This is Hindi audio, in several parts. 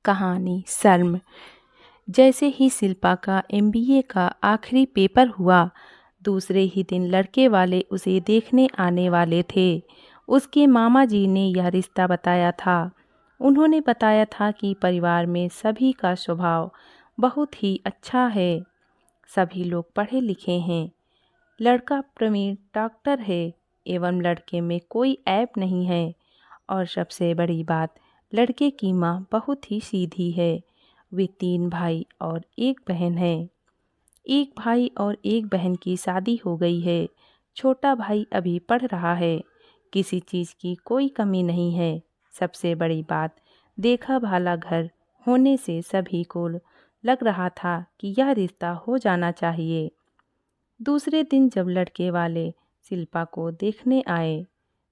कहानी शर्म। जैसे ही शिल्पा का एमबीए का आखिरी पेपर हुआ, दूसरे ही दिन लड़के वाले उसे देखने आने वाले थे। उसके मामा जी ने यह रिश्ता बताया था। उन्होंने बताया था कि परिवार में सभी का स्वभाव बहुत ही अच्छा है, सभी लोग पढ़े लिखे हैं। लड़का प्रवीण डॉक्टर है एवं लड़के में कोई ऐब नहीं है। और सबसे बड़ी बात, लड़के की माँ बहुत ही सीधी है। वे 3 भाई और 1 बहन है। एक भाई और एक बहन की शादी हो गई है। छोटा भाई अभी पढ़ रहा है। किसी चीज़ की कोई कमी नहीं है। सबसे बड़ी बात, देखा भाला घर होने से सभी को लग रहा था कि यह रिश्ता हो जाना चाहिए। दूसरे दिन जब लड़के वाले शिल्पा को देखने आए,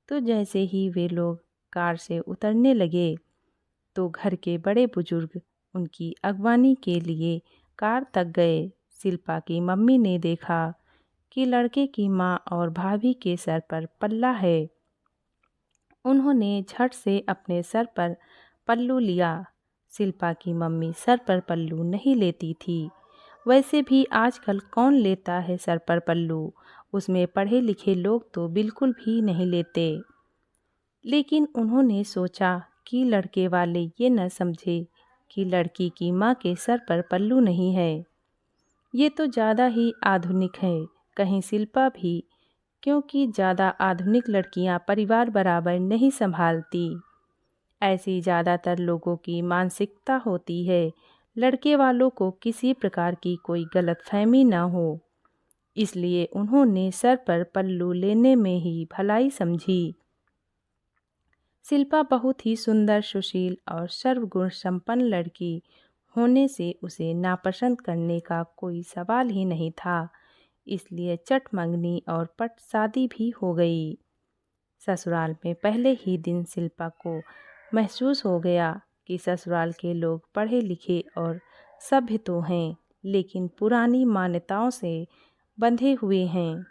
तो जैसे ही वे लोग कार से उतरने लगे, तो घर के बड़े बुजुर्ग उनकी अगवानी के लिए कार तक गए। शिल्पा की मम्मी ने देखा कि लड़के की माँ और भाभी के सर पर पल्ला है। उन्होंने झट से अपने सर पर पल्लू लिया। शिल्पा की मम्मी सर पर पल्लू नहीं लेती थी। वैसे भी आजकल कौन लेता है सर पर पल्लू, उसमें पढ़े लिखे लोग तो बिल्कुल भी नहीं लेते। लेकिन उन्होंने सोचा कि लड़के वाले ये न समझे कि लड़की की माँ के सर पर पल्लू नहीं है। ये तो ज़्यादा ही आधुनिक है, कहीं शिल्पा भी, क्योंकि ज़्यादा आधुनिक लड़कियाँ परिवार बराबर नहीं संभालती। ऐसी ज़्यादातर लोगों की मानसिकता होती है। लड़के वालों को किसी प्रकार की कोई गलतफहमी न हो, इसलिए उन्होंने सर पर पल्लू लेने में ही भलाई समझी। शिल्पा बहुत ही सुंदर, सुशील और सर्वगुण संपन्न लड़की होने से उसे नापसंद करने का कोई सवाल ही नहीं था। इसलिए चट मंगनी और पट शादी भी हो गई। ससुराल में पहले ही दिन शिल्पा को महसूस हो गया कि ससुराल के लोग पढ़े लिखे और सभ्य तो हैं, लेकिन पुरानी मान्यताओं से बंधे हुए हैं।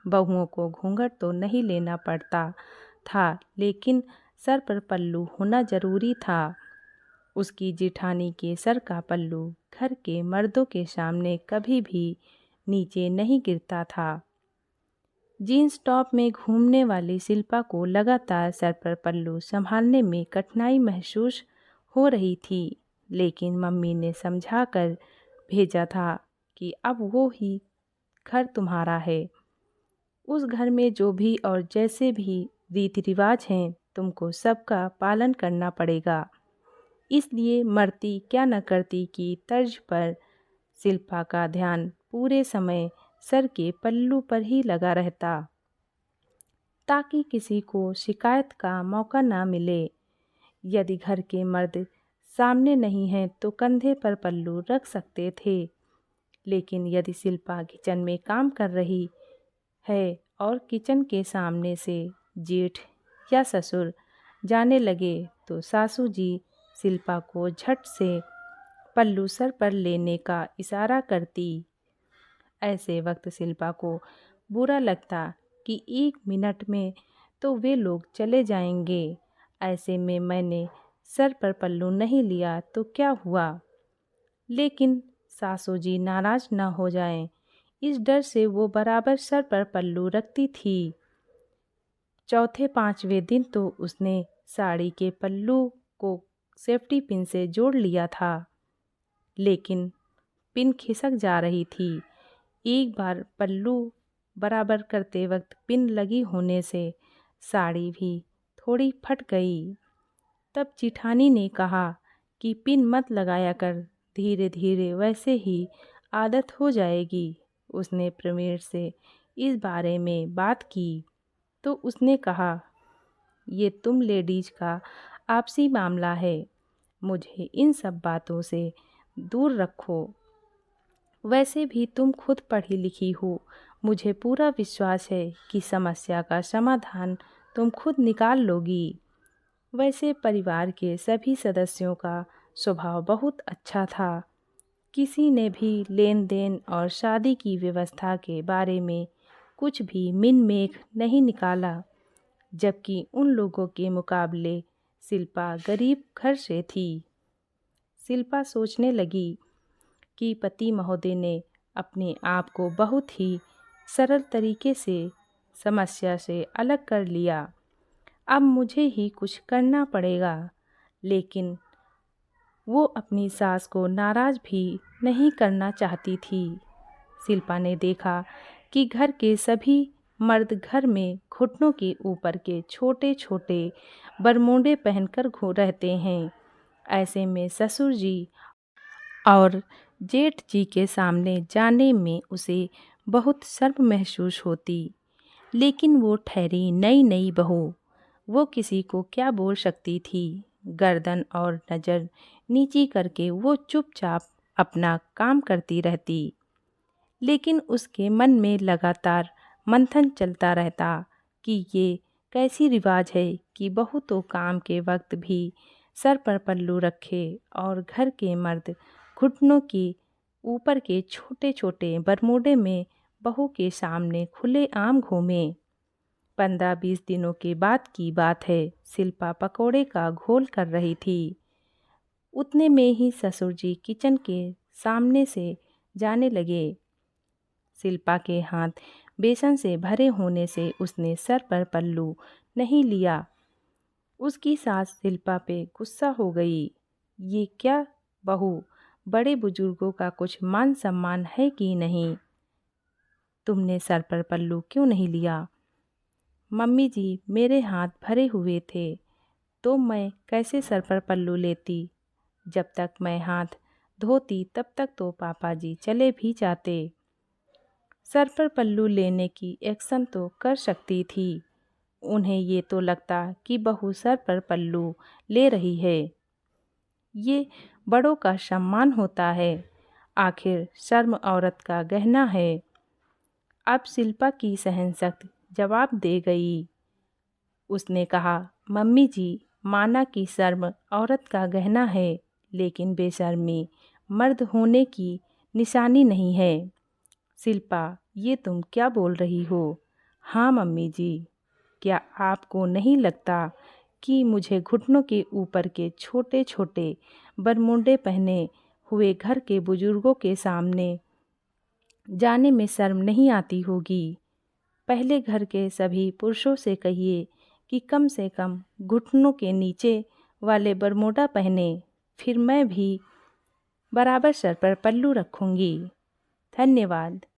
बहुओं को घूंघट तो नहीं लेना पड़ता था, लेकिन सर पर पल्लू होना जरूरी था। उसकी जेठानी के सर का पल्लू घर के मर्दों के सामने कभी भी नीचे नहीं गिरता था। जीन्स टॉप में घूमने वाली शिल्पा को लगातार सर पर पल्लू संभालने में कठिनाई महसूस हो रही थी, लेकिन मम्मी ने समझा कर भेजा था कि अब वो ही घर तुम्हारा है। उस घर में जो भी और जैसे भी रीति रिवाज हैं, तुमको सबका पालन करना पड़ेगा। इसलिए मरती क्या न करती की तर्ज पर शिल्पा का ध्यान पूरे समय सर के पल्लू पर ही लगा रहता, ताकि किसी को शिकायत का मौका ना मिले। यदि घर के मर्द सामने नहीं हैं तो कंधे पर पल्लू रख सकते थे, लेकिन यदि शिल्पा किचन में काम कर रही है और किचन के सामने से जेठ या ससुर जाने लगे, तो सासू जी शिल्पा को झट से पल्लू सर पर लेने का इशारा करती। ऐसे वक्त शिल्पा को बुरा लगता कि 1 मिनट में तो वे लोग चले जाएंगे। ऐसे में मैंने सर पर पल्लू नहीं लिया तो क्या हुआ, लेकिन सासू जी नाराज ना हो जाएं, इस डर से वो बराबर सर पर पल्लू रखती थी। चौथे 5वें दिन तो उसने साड़ी के पल्लू को सेफ्टी पिन से जोड़ लिया था, लेकिन पिन खिसक जा रही थी। एक बार पल्लू बराबर करते वक्त पिन लगी होने से साड़ी भी थोड़ी फट गई। तब जिठानी ने कहा कि पिन मत लगाया कर, धीरे धीरे वैसे ही आदत हो जाएगी। उसने प्रवीण से इस बारे में बात की तो उसने कहा, ये तुम लेडीज का आपसी मामला है, मुझे इन सब बातों से दूर रखो। वैसे भी तुम खुद पढ़ी लिखी हो, मुझे पूरा विश्वास है कि समस्या का समाधान तुम खुद निकाल लोगी। वैसे परिवार के सभी सदस्यों का स्वभाव बहुत अच्छा था। किसी ने भी लेन देन और शादी की व्यवस्था के बारे में कुछ भी मिन मेख नहीं निकाला, जबकि उन लोगों के मुकाबले शिल्पा गरीब घर से थी। शिल्पा सोचने लगी कि पति महोदय ने अपने आप को बहुत ही सरल तरीके से समस्या से अलग कर लिया। अब मुझे ही कुछ करना पड़ेगा। लेकिन वो अपनी सास को नाराज़ भी नहीं करना चाहती थी। शिल्पा ने देखा कि घर के सभी मर्द घर में घुटनों के ऊपर के छोटे छोटे बरमूडे पहनकर रहते हैं। ऐसे में ससुर जी और जेठ जी के सामने जाने में उसे बहुत शर्म महसूस होती। लेकिन वो ठहरी नई नई बहू, वो किसी को क्या बोल सकती थी। गर्दन और नज़र नीची करके वो चुपचाप अपना काम करती रहती। लेकिन उसके मन में लगातार मंथन चलता रहता कि ये कैसी रिवाज है कि बहू तो काम के वक्त भी सर पर पल्लू रखे और घर के मर्द घुटनों के ऊपर के छोटे छोटे बरमूडे में बहू के सामने खुलेआम घूमे। 15-20 दिनों के बाद की बात है। शिल्पा पकोड़े का घोल कर रही थी। उतने में ही ससुर जी किचन के सामने से जाने लगे। शिल्पा के हाथ बेसन से भरे होने से उसने सर पर पल्लू नहीं लिया। उसकी सास शिल्पा पे गुस्सा हो गई। ये क्या बहू, बड़े बुजुर्गों का कुछ मान सम्मान है कि नहीं? तुमने सर पर पल्लू क्यों नहीं लिया? मम्मी जी, मेरे हाथ भरे हुए थे तो मैं कैसे सर पर पल्लू लेती? जब तक मैं हाथ धोती तब तक तो पापा जी चले भी जाते। सर पर पल्लू लेने की एक्शन तो कर सकती थी। उन्हें ये तो लगता कि बहू सर पर पल्लू ले रही है। ये बड़ों का सम्मान होता है। आखिर शर्म औरत का गहना है। अब शिल्पा की सहनशक्ति जवाब दे गई। उसने कहा, मम्मी जी, माना कि शर्म औरत का गहना है, लेकिन बेशर्मी मर्द होने की निशानी नहीं है। शिल्पा, ये तुम क्या बोल रही हो? हाँ मम्मी जी, क्या आपको नहीं लगता कि मुझे घुटनों के ऊपर के छोटे छोटे बरमूडे पहने हुए घर के बुजुर्गों के सामने जाने में शर्म नहीं आती होगी? पहले घर के सभी पुरुषों से कहिए कि कम से कम घुटनों के नीचे वाले बरमूडा पहने, फिर मैं भी बराबर सर पर पल्लू रखूंगी। धन्यवाद।